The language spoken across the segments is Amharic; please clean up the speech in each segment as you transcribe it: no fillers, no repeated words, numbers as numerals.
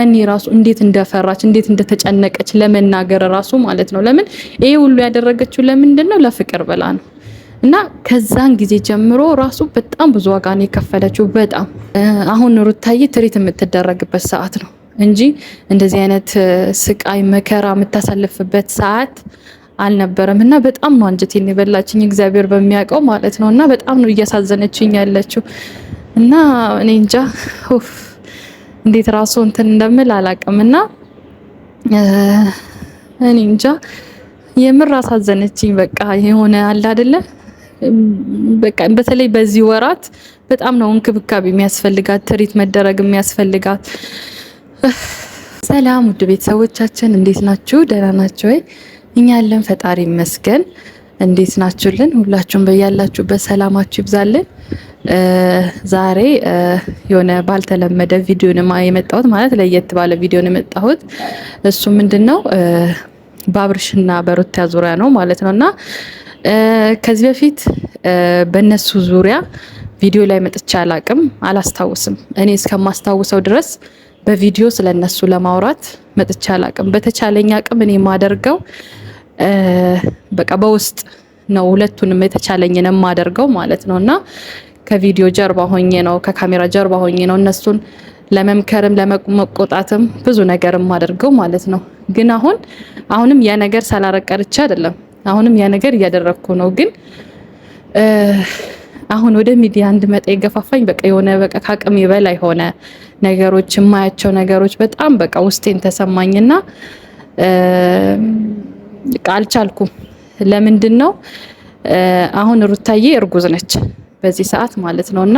እኔ ራሱ እንዴት እንደፈራች እንዴት እንደተጨነቀች ለመናገር ራሱ ማለት ነው። ለምን ይሄ ሁሉ ያደረገችው ለምንድነው? ለፍቅር ብላ ነው። እና ከዛን ጊዜ ጀምሮ ራሱ በጣም ብዙ ዋጋ ነው የከፈለችው። በጣም አሁን ሩታዬ ትሪት የምትደረግበት ሰዓት ነው እንጂ እንደዚህ አይነት ስቃይ መከራ የምታሳልፍበት ሰዓት አልነበረም። እና በጣም ነው አንጀቴን የበላችኝ እግዚአብሔር በሚያውቀው ማለት ነው። እና በጣም ነው እያሳዘነችኝ ያለችው። እና እኔ እንጃ እንዴት ራሱ እንትን እንደምል አላውቅምና እኔ እንጃ የምር አሳዘነችኝ። በቃ የሆነ አለ አይደለ በቃ በተለይ በዚህ ወራት በጣም ነው እንክብካቤ የሚያስፈልጋት፣ ትሪት መደረግ የሚያስፈልጋት። ሰላም ውድ ቤተሰቦቻችን እንዴት ናችሁ? ደህና ናችሁ ወይ? እኛ ያለን ፈጣሪ ይመስገን። እንዴት ናችሁልን? ሁላችሁም በያላችሁበት ሰላማችሁ ይብዛልን። ዛሬ የሆነ ባልተለመደ ቪዲዮ ነው የመጣሁት፣ ማለት ለየት ባለ ቪዲዮ ነው የመጣሁት። እሱ ምንድነው በአብርሽና በሩታ ዙሪያ ነው ማለት ነውና ከዚህ በፊት በእነሱ ዙሪያ ቪዲዮ ላይ መጥቻ አላቅም፣ አላስታውስም። እኔ እስከማስታውሰው ድረስ በቪዲዮ ስለነሱ ለማውራት መጥቻ አላቅም። በተቻለኝ አቅም እኔ የማደርገው በቃ በውስጥ ነው፣ ሁለቱንም የተቻለኝን የማደርገው ማለት ነውና ከቪዲዮ ጀርባ ሆኜ ነው፣ ከካሜራ ጀርባ ሆኜ ነው እነሱን ለመምከርም ለመቆጣትም ብዙ ነገር የማደርገው ማለት ነው። ግን አሁንም ያ ነገር ሳላረቀርቻ አይደለም፣ አሁንም ያ ነገር እያደረግኩ ነው። ግን አሁን ወደ ሚዲያ እንድመጣ የገፋፋኝ በቃ የሆነ በቃ ከአቅሜ በላይ ሆነ ነገሮች፣ የማያቸው ነገሮች በጣም በቃ ውስጤን ተሰማኝና አልቻልኩም። ለምንድን ነው አሁን ሩታዬ እርጉዝ ነች በዚህ ሰዓት ማለት ነውና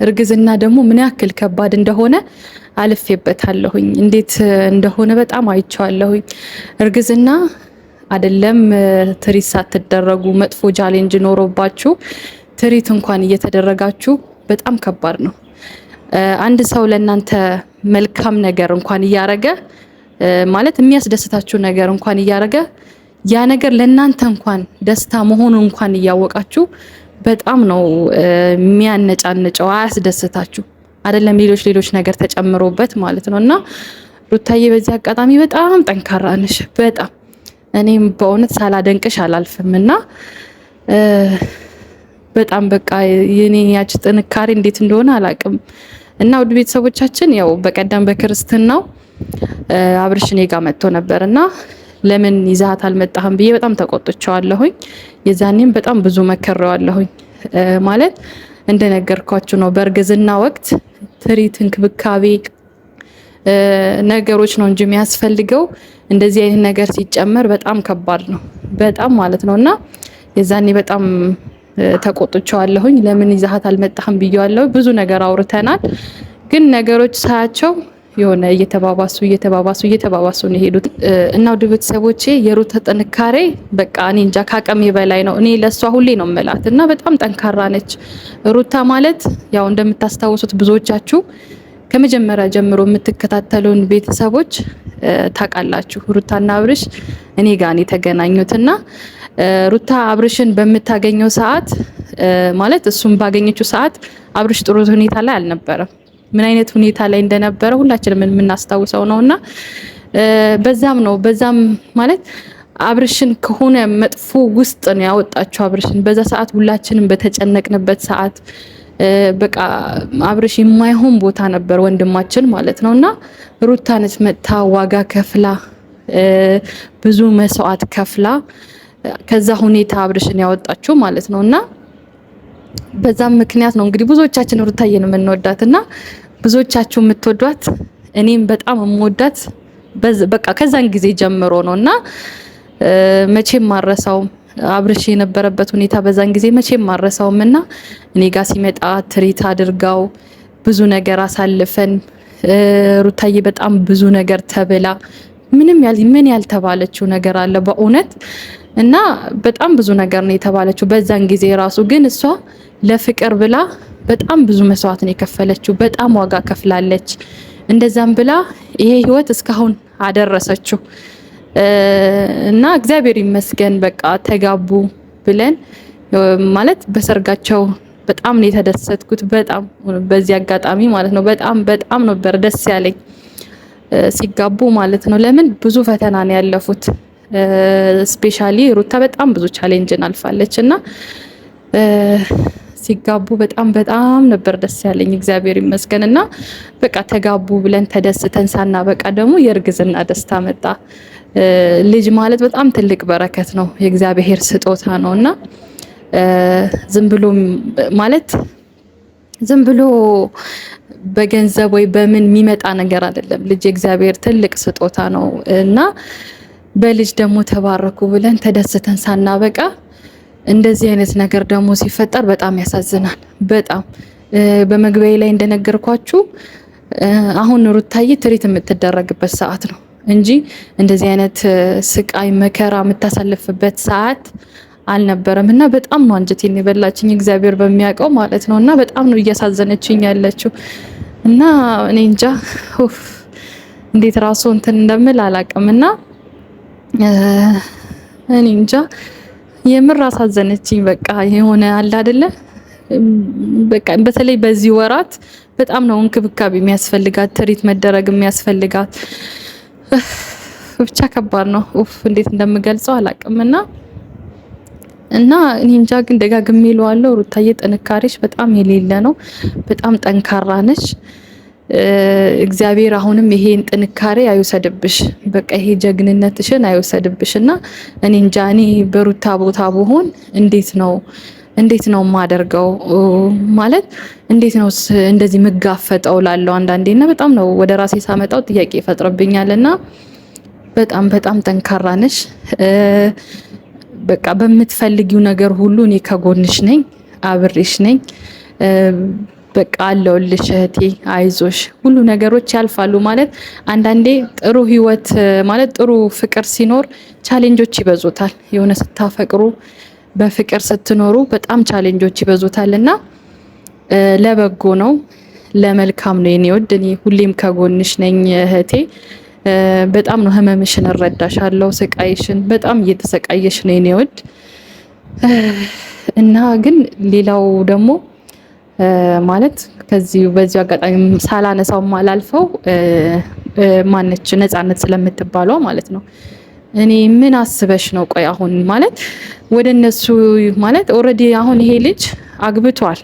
እርግዝና ደግሞ ምን ያክል ከባድ እንደሆነ አልፌበታለሁኝ። እንዴት እንደሆነ በጣም አይቻለሁኝ። እርግዝና አይደለም ትሪት ሳትደረጉ መጥፎ ቻሌንጅ ኖሮባችሁ ትሪት እንኳን እየተደረጋችሁ በጣም ከባድ ነው። አንድ ሰው ለእናንተ መልካም ነገር እንኳን እያረገ ማለት የሚያስደስታችሁ ነገር እንኳን እያረገ ያ ነገር ለእናንተ እንኳን ደስታ መሆኑ እንኳን እያወቃችሁ በጣም ነው የሚያነጫንጨው፣ አያስደስታችሁ አይደለም ሌሎች ነገር ተጨምሮበት ማለት ነውና ሩታዬ በዚህ አጋጣሚ በጣም ጠንካራ ነሽ። በጣም እኔም በእውነት ሳላደንቅሽ አላልፍምና በጣም በቃ የኔ ያች ጥንካሬ እንዴት እንደሆነ አላቅም። እና ውድ ቤተሰቦቻችን ያው በቀደም በክርስትናው አብርሽ እኔ ጋር መጥቶ ነበርና ለምን ይዛት አልመጣህም ብዬ በጣም ተቆጥቼዋለሁኝ። የዛኔም በጣም ብዙ መከረዋለሁኝ። ማለት እንደነገርኳችሁ ነው፣ በእርግዝና ወቅት ትሪት እንክብካቤ ነገሮች ነው እንጂ የሚያስፈልገው እንደዚህ አይነት ነገር ሲጨመር በጣም ከባድ ነው፣ በጣም ማለት ነውና የዛኔ በጣም ተቆጥቼዋለሁኝ። ለምን ይዛት አልመጣህም ብዬዋለሁ። ብዙ ነገር አውርተናል። ግን ነገሮች ሳያቸው የሆነ እየተባባሱ ነው ሄዱት። እና ውድ ቤተሰቦቼ የሩታ ጥንካሬ በቃ እኔ እንጃ ካቀሜ በላይ ነው። እኔ ለሷ ሁሌ ነው መላት እና በጣም ጠንካራ ነች ሩታ ማለት። ያው እንደምታስታውሱት ብዙዎቻችሁ ከመጀመሪያ ጀምሮ የምትከታተሉን ቤተሰቦች ታውቃላችሁ። ሩታና አብርሽ እኔ ጋር ነው የተገናኙትና ሩታ አብርሽን በምታገኘው ሰዓት ማለት እሱም ባገኘችው ሰዓት አብርሽ ጥሩ ሁኔታ ላይ አልነበረም። ምን አይነት ሁኔታ ላይ እንደነበረ ሁላችንም የምናስታውሰው ነውና በዛም ማለት አብርሽን ከሆነ መጥፎ ውስጥ ነው ያወጣችው። አብርሽን በዛ ሰዓት ሁላችንም በተጨነቅንበት ሰዓት በቃ አብርሽ የማይሆን ቦታ ነበር ወንድማችን ማለት ነውና ሩታ ነች መታ ዋጋ ከፍላ ብዙ መስዋዕት ከፍላ ከዛ ሁኔታ አብርሽን ያወጣችው ማለት ነውና በዛም ምክንያት ነው እንግዲህ ብዙዎቻችን ሩታዬን የምንወዳትና ብዙዎቻችሁ የምትወዷት እኔም በጣም የምወዳት በቃ ከዛን ጊዜ ጀምሮ ነውና መቼም ማረሳው አብርሽ የነበረበት ሁኔታ በዛን ጊዜ መቼም ማረሳውምና እኔ ጋር ሲመጣ ትሪት አድርጋው ብዙ ነገር አሳልፈን ሩታዬ በጣም ብዙ ነገር ተብላ ምን ያልተባለችው ነገር አለ በእውነት እና በጣም ብዙ ነገር ነው የተባለችው በዛን ጊዜ ራሱ። ግን እሷ ለፍቅር ብላ በጣም ብዙ መስዋዕት ነው የከፈለችው፣ በጣም ዋጋ ከፍላለች። እንደዛም ብላ ይሄ ህይወት እስካሁን አደረሰችው እና እግዚአብሔር ይመስገን በቃ ተጋቡ ብለን ማለት በጣም ነው የተደሰትኩት። በጣም በዚህ አጋጣሚ ማለት ነው በጣም ነበር ደስ ያለኝ ሲጋቡ ማለት ነው። ለምን ብዙ ፈተና ነው ያለፉት። ስፔሻሊ ሩታ በጣም ብዙ ቻሌንጅን አልፋለች እና ሲጋቡ በጣም ነበር ደስ ያለኝ እግዚአብሔር ይመስገን። እና በቃ ተጋቡ ብለን ተደስተን ሳናበቃ ደግሞ የእርግዝና ደስታ መጣ። ልጅ ማለት በጣም ትልቅ በረከት ነው፣ የእግዚአብሔር ስጦታ ነው እና ዝም ብሎ ማለት ዝም ብሎ በገንዘብ ወይ በምን የሚመጣ ነገር አይደለም። ልጅ የእግዚአብሔር ትልቅ ስጦታ ነው እና በልጅ ደግሞ ተባረኩ ብለን ተደስተን ሳናበቃ እንደዚህ አይነት ነገር ደግሞ ሲፈጠር በጣም ያሳዝናል። በጣም በመግቢያ ላይ እንደነገርኳችሁ አሁን ሩታዬ ትሪት የምትደረግበት ሰዓት ነው እንጂ እንደዚህ አይነት ስቃይ መከራ የምታሳልፍበት ሰዓት አልነበረም እና በጣም ነው አንጀቴን የበላችኝ እግዚአብሔር በሚያውቀው ማለት ነው። እና በጣም ነው እያሳዘነችኝ ያለችው እና እኔ እንጃ እንዴት ራሱ እንትን እንደምል አላውቅም። እና እኔ እንጃ የምር አሳዘነችኝ። በቃ የሆነ አለ አይደለ በቃ በተለይ በዚህ ወራት በጣም ነው እንክብካቤ የሚያስፈልጋት፣ ትሪት መደረግ የሚያስፈልጋት። ብቻ ከባድ ነው። እንዴት እንደምገልጸው አላውቅም። እና እኔ እንጃ ግን ደጋግሜ እለዋለሁ ሩታዬ ጥንካሬሽ በጣም የሌለ ነው። በጣም ጠንካራ ነሽ። እግዚአብሔር አሁንም ይሄን ጥንካሬ አይወሰድብሽ። በቃ ይሄ ጀግንነትሽን አይወሰድብሽ። እና እኔ እንጃ እኔ በሩታ ቦታ ብሆን እንዴት ነው ማደርገው ማለት እንዴት ነው እንደዚህ ምጋፈጠው ላለው አንዳንዴ እና በጣም ነው ወደ ራሴ ሳመጣው ጥያቄ ይፈጥርብኛልና በጣም ጠንካራ ነሽ። በቃ በምትፈልጊው ነገር ሁሉ እኔ ከጎንሽ ነኝ፣ አብሬሽ ነኝ። በቃ አለሁልሽ እህቴ፣ አይዞሽ፣ ሁሉ ነገሮች ያልፋሉ። ማለት አንዳንዴ ጥሩ ህይወት ማለት ጥሩ ፍቅር ሲኖር ቻሌንጆች ይበዙታል። የሆነ ስታፈቅሩ በፍቅር ስትኖሩ በጣም ቻሌንጆች ይበዙታል እና ለበጎ ነው፣ ለመልካም ነው የኔ ወድ። እኔ ሁሌም ከጎንሽ ነኝ እህቴ። በጣም ነው ህመምሽን እረዳሻለሁ፣ ስቃይሽን በጣም እየተሰቃየሽ ነው የኔ ወድ። እና ግን ሌላው ደግሞ ማለት በዚህ አጋጣሚ ሳላነሳው ማላልፈው ማነች ነፃነት ስለምትባለው ማለት ነው። እኔ ምን አስበሽ ነው? ቆይ አሁን ማለት ወደ እነሱ ማለት ኦልሬዲ አሁን ይሄ ልጅ አግብቷል፣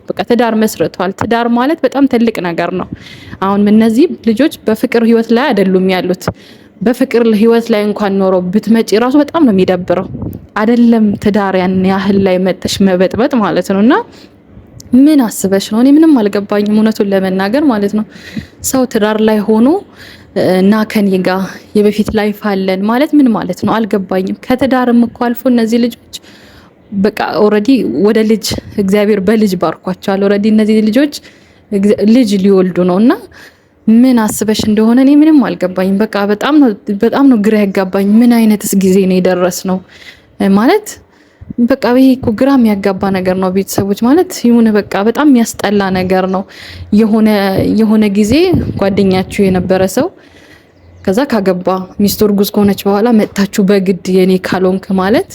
በቃ ትዳር መስርቷል። ትዳር ማለት በጣም ትልቅ ነገር ነው። አሁን እነዚህ ልጆች በፍቅር ህይወት ላይ አይደሉም ያሉት። በፍቅር ህይወት ላይ እንኳን ኖሮ ብትመጪ ራሱ በጣም ነው የሚደብረው። አይደለም ትዳር ያን ያህል ላይ መጥተሽ መበጥበጥ ማለት ነውና ምን አስበሽ ነው? እኔ ምንም አልገባኝም እውነቱን ለመናገር ማለት ነው። ሰው ትዳር ላይ ሆኖ እና ከኔ ጋር የበፊት ላይፍ አለን ማለት ምን ማለት ነው? አልገባኝም። ከትዳርም እኮ አልፎ እነዚህ ልጆች በቃ ኦልሬዲ ወደ ልጅ እግዚአብሔር በልጅ ባርኳቸዋል። ኦልሬዲ እነዚህ ልጆች ልጅ ሊወልዱ ነውና ምን አስበሽ እንደሆነ እኔ ምንም አልገባኝም። በቃ በጣም ነው ግራ ያጋባኝ። ምን አይነትስ ጊዜ ነው የደረስ ነው ማለት በቃ ይሄ እኮ ግራ የሚያጋባ ነገር ነው። ቤተሰቦች ማለት የሆነ በቃ በጣም የሚያስጠላ ነገር ነው። የሆነ ጊዜ ጓደኛችሁ የነበረ ሰው ከዛ ካገባ ሚስቱ እርጉዝ ከሆነች በኋላ መጥታችሁ በግድ የኔ ካልሆንክ ማለት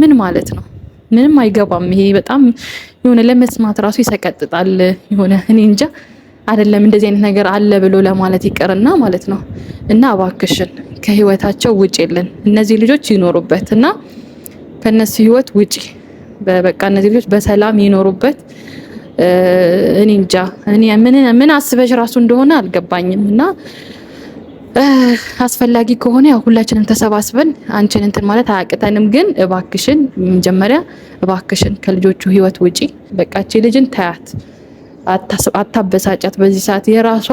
ምን ማለት ነው? ምንም አይገባም። ይሄ በጣም የሆነ ለመስማት ራሱ ይሰቀጥጣል። የሆነ እኔ እንጃ አይደለም እንደዚህ አይነት ነገር አለ ብሎ ለማለት ይቀርና ማለት ነው። እና እባክሽን ከህይወታቸው ውጪልን፣ እነዚህ ልጆች ይኖሩበት እና ከነሱ ህይወት ውጪ በቃ እነዚህ ልጆች በሰላም ይኖሩበት። እኔ እንጃ እኔ ምን አስበሽ ራሱ እንደሆነ አልገባኝም። እና አስፈላጊ ከሆነ ያው ሁላችንም ተሰባስበን አንቺን እንትን ማለት አያቅተንም። ግን እባክሽን መጀመሪያ እባክሽን ከልጆቹ ህይወት ውጪ። በቃ እቺ ልጅን ታያት፣ አታበሳጫት። በዚህ ሰዓት የራሷ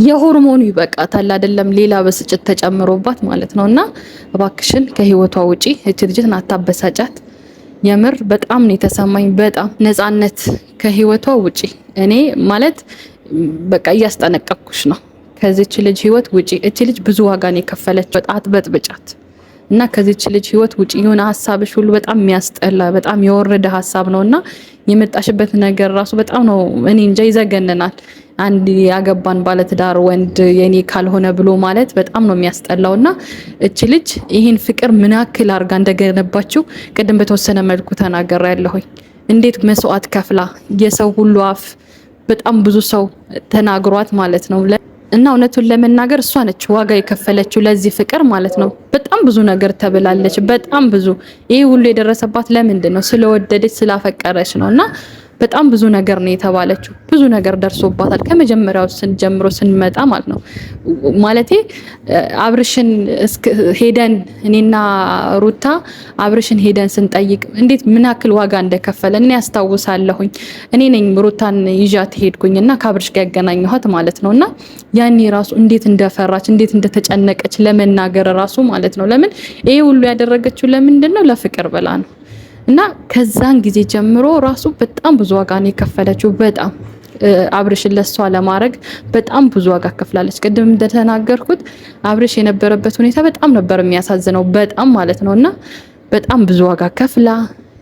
የሆርሞኑ ይበቃታል አይደለም ሌላ በስጭት ተጨምሮባት ማለት ነውና እባክሽን ከህይወቷ ውጪ። እቺ ልጅን አታበሳጫት። የምር በጣም ነው የተሰማኝ። በጣም ነፃነት ከህይወቷ ውጪ። እኔ ማለት በቃ እያስጠነቀቅኩሽ ነው። ከዚች ልጅ ህይወት ውጪ። እቺ ልጅ ብዙ ዋጋ ነው የከፈለች። አትበጥብጫት እና ከዚች ልጅ ህይወት ውጪ። የሆነ ሀሳብሽ ሁሉ በጣም የሚያስጠላ በጣም የወረደ ሀሳብ ነውና የመጣሽበት ነገር ራሱ በጣም ነው እኔ እንጃ ይዘገንናል። አንድ ያገባን ባለትዳር ወንድ የኔ ካልሆነ ብሎ ማለት በጣም ነው የሚያስጠላውና እቺ ልጅ ይህን ፍቅር ምን ያክል አርጋ እንደገነባችው ቅድም በተወሰነ መልኩ ተናገራ ያለሁኝ። እንዴት መስዋዕት ከፍላ የሰው ሁሉ አፍ በጣም ብዙ ሰው ተናግሯት ማለት ነው። እና እውነቱን ለመናገር እሷ ነች ዋጋ የከፈለችው ለዚህ ፍቅር ማለት ነው። በጣም ብዙ ነገር ተብላለች። በጣም ብዙ ይሄ ሁሉ የደረሰባት ለምንድን ነው? ስለወደደች ስላፈቀረች ነውና በጣም ብዙ ነገር ነው የተባለችው። ብዙ ነገር ደርሶባታል ከመጀመሪያው ጀምሮ ስንመጣ ማለት ነው። ማለቴ አብርሽን ሄደን እኔና ሩታ አብርሽን ሄደን ስንጠይቅ እንዴት ምን ያክል ዋጋ እንደከፈለ እኔ ያስታውሳለሁኝ። እኔ ነኝ ሩታን ይዣት ሄድኩኝና ከአብርሽ ጋር ያገናኘኋት ማለት ነውና ያኔ ራሱ እንዴት እንደፈራች እንዴት እንደተጨነቀች ለመናገር ራሱ ማለት ነው። ለምን ይሄ ሁሉ ያደረገችው ለምንድን ነው? ለፍቅር ብላ ነው። እና ከዛን ጊዜ ጀምሮ ራሱ በጣም ብዙ ዋጋ ነው የከፈለችው። በጣም አብርሽን ለሷ ለማድረግ በጣም ብዙ ዋጋ ከፍላለች። ቅድም እንደተናገርኩት አብርሽ የነበረበት ሁኔታ በጣም ነበር የሚያሳዝነው፣ በጣም ማለት ነውና በጣም ብዙ ዋጋ ከፍላ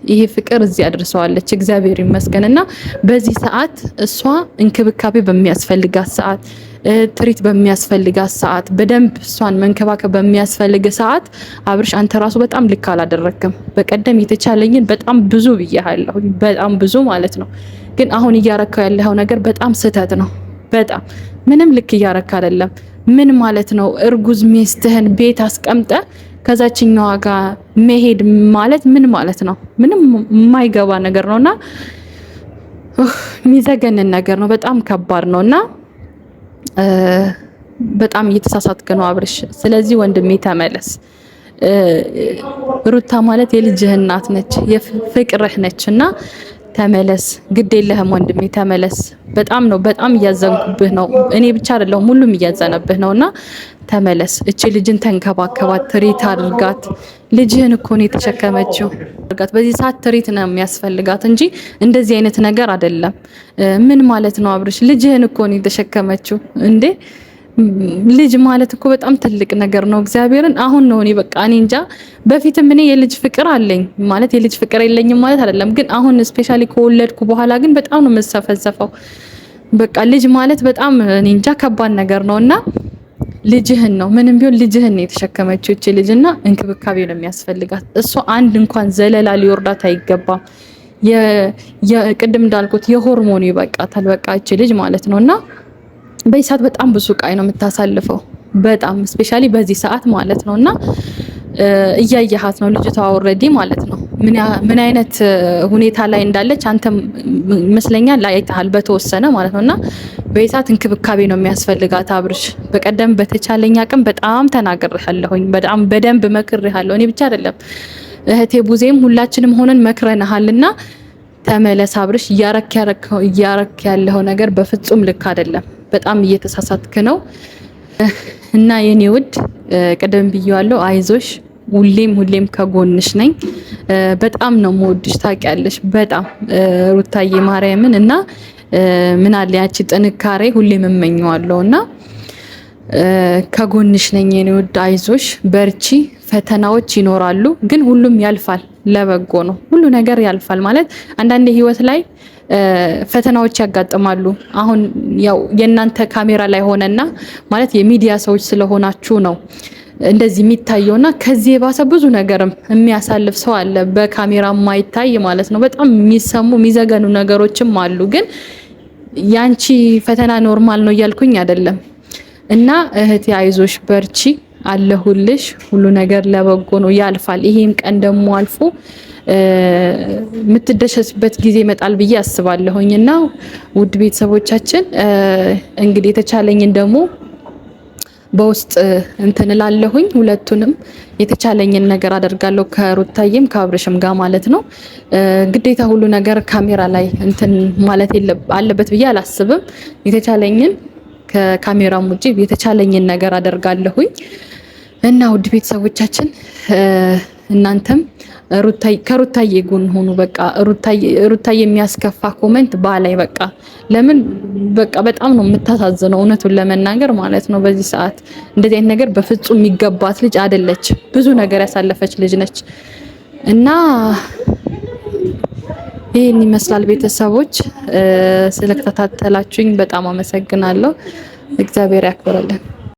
ይሄ ፍቅር እዚህ አድርሰዋለች። እግዚአብሔር ይመስገንና በዚህ ሰዓት እሷ እንክብካቤ በሚያስፈልጋት ሰዓት ትሪት በሚያስፈልጋት ሰዓት በደንብ እሷን መንከባከብ በሚያስፈልግ ሰዓት አብርሽ አንተ ራሱ በጣም ልክ አላደረክም። በቀደም የተቻለኝን በጣም ብዙ ብያለሁ፣ በጣም ብዙ ማለት ነው። ግን አሁን እያረካው ያለው ነገር በጣም ስህተት ነው። በጣም ምንም ልክ እያረካ አይደለም። ምን ማለት ነው? እርጉዝ ሚስትህን ቤት አስቀምጠ ከዛችኛዋ ጋር መሄድ ማለት ምን ማለት ነው? ምንም የማይገባ ነገር ነውና የሚዘገንን ነገር ነው። በጣም ከባድ ነውና በጣም እየተሳሳትክ ነው አብርሽ። ስለዚህ ወንድሜ ተመለስ። ሩታ ማለት የልጅህ እናት ነች፣ የፍቅርህ ነችና ተመለስ። ግድ የለህም ወንድሜ ተመለስ። በጣም እያዘንኩብህ ነው። እኔ ብቻ አይደለሁም ሁሉም እያዘነብህ ነውና ተመለስ። እቺ ልጅን ተንከባከባት፣ ትሪት አድርጋት። ልጅህን እኮ ነው የተሸከመችው። በዚህ ሰዓት ትሪት ነው የሚያስፈልጋት እንጂ እንደዚህ አይነት ነገር አይደለም። ምን ማለት ነው አብርሽ? ልጅህን እኮ ነው የተሸከመችው እንዴ! ልጅ ማለት እኮ በጣም ትልቅ ነገር ነው። እግዚአብሔርን አሁን ነው እኔ በቃ እኔ እንጃ። በፊትም እኔ የልጅ ፍቅር አለኝ ማለት የልጅ ፍቅር የለኝም ማለት አይደለም፣ ግን አሁን ስፔሻሊ ከወለድኩ በኋላ ግን በጣም ነው መሰፈሰፈው። በቃ ልጅ ማለት በጣም እኔ እንጃ ከባድ ነገር ነውና ልጅህን ነው ምንም ቢሆን ልጅህን ነው የተሸከመችው እቺ ልጅና እንክብካቤ ነው የሚያስፈልጋት። እሷ አንድ እንኳን ዘለላ ሊወርዳት አይገባም። የቅድም እንዳልኩት የሆርሞን ይበቃታል በቃ እቺ ልጅ ማለት ነውና በዚህ ሰዓት በጣም ብዙ ቃይ ነው የምታሳልፈው። በጣም ስፔሻሊ በዚህ ሰዓት ማለት ነውና እያየሃት ነው ልጅቷ ኦልሬዲ ማለት ነው ምን አይነት ሁኔታ ላይ እንዳለች አንተ መስለኛል አይተሃል በተወሰነ ማለት ነውና በዚህ ሰዓት እንክብካቤ ነው የሚያስፈልጋት አብርሽ። በቀደም በተቻለኝ አቅም በጣም ተናግሬሃለሁኝ፣ በጣም በደንብ መክሬሃለሁ። እኔ ብቻ አይደለም እህቴ ቡዜም ሁላችንም ሆነን መክረንሃልና ተመለስ አብርሽ። እያረክ ያለው ነገር በፍጹም ልክ አይደለም። በጣም እየተሳሳትክ ነው እና የኔ ውድ ቀደም ብያለሁ፣ አይዞሽ፣ ሁሌም ከጎንሽ ነኝ። በጣም ነው የምወድሽ ታውቂያለሽ፣ በጣም ሩታዬ ማርያምን እና ምን አለ ያቺ ጥንካሬ ሁሌም እመኘዋለሁና ከጎንሽ ነኝ የኔ ውድ። አይዞሽ፣ በርቺ። ፈተናዎች ይኖራሉ፣ ግን ሁሉም ያልፋል። ለበጎ ነው፣ ሁሉ ነገር ያልፋል። ማለት አንዳንድ ህይወት ላይ ፈተናዎች ያጋጥማሉ። አሁን ያው የእናንተ ካሜራ ላይ ሆነና ማለት የሚዲያ ሰዎች ስለሆናችሁ ነው እንደዚህ የሚታየውና ከዚህ የባሰ ብዙ ነገርም የሚያሳልፍ ሰው አለ በካሜራ ማይታይ ማለት ነው። በጣም የሚሰሙ የሚዘገኑ ነገሮችም አሉ። ግን ያንቺ ፈተና ኖርማል ነው እያልኩኝ አይደለም። እና እህቴ አይዞሽ፣ በርቺ፣ አለሁልሽ። ሁሉ ነገር ለበጎ ነው፣ ያልፋል። ይሄም ቀን ደግሞ አልፎ የምትደሰስበት ጊዜ ይመጣል ብዬ አስባለሁኝና ውድ ቤተሰቦቻችን እንግዲህ የተቻለኝን ደግሞ በውስጥ እንትን እላለሁኝ። ሁለቱንም የተቻለኝን ነገር አደርጋለሁ ከሩታዬም ከአብርሽም ጋር ማለት ነው። ግዴታ ሁሉ ነገር ካሜራ ላይ እንትን ማለት አለበት ብዬ አላስብም። የተቻለኝን ከካሜራም ውጪ የተቻለኝን ነገር አደርጋለሁኝ እና ውድ ቤተሰቦቻችን እናንተም ከሩታዬ ጎን ሆኑ። በቃ ሩታዬ የሚያስከፋ ኮሜንት ባላይ በቃ ለምን በቃ በጣም ነው የምታሳዝነው፣ እውነቱን ለመናገር ማለት ነው። በዚህ ሰዓት እንደዚህ አይነት ነገር በፍጹም የሚገባት ልጅ አይደለች። ብዙ ነገር ያሳለፈች ልጅ ነች እና ይሄን ይመስላል። ቤተሰቦች ስለተከታተላችሁኝ በጣም አመሰግናለሁ። እግዚአብሔር ያክብርልን።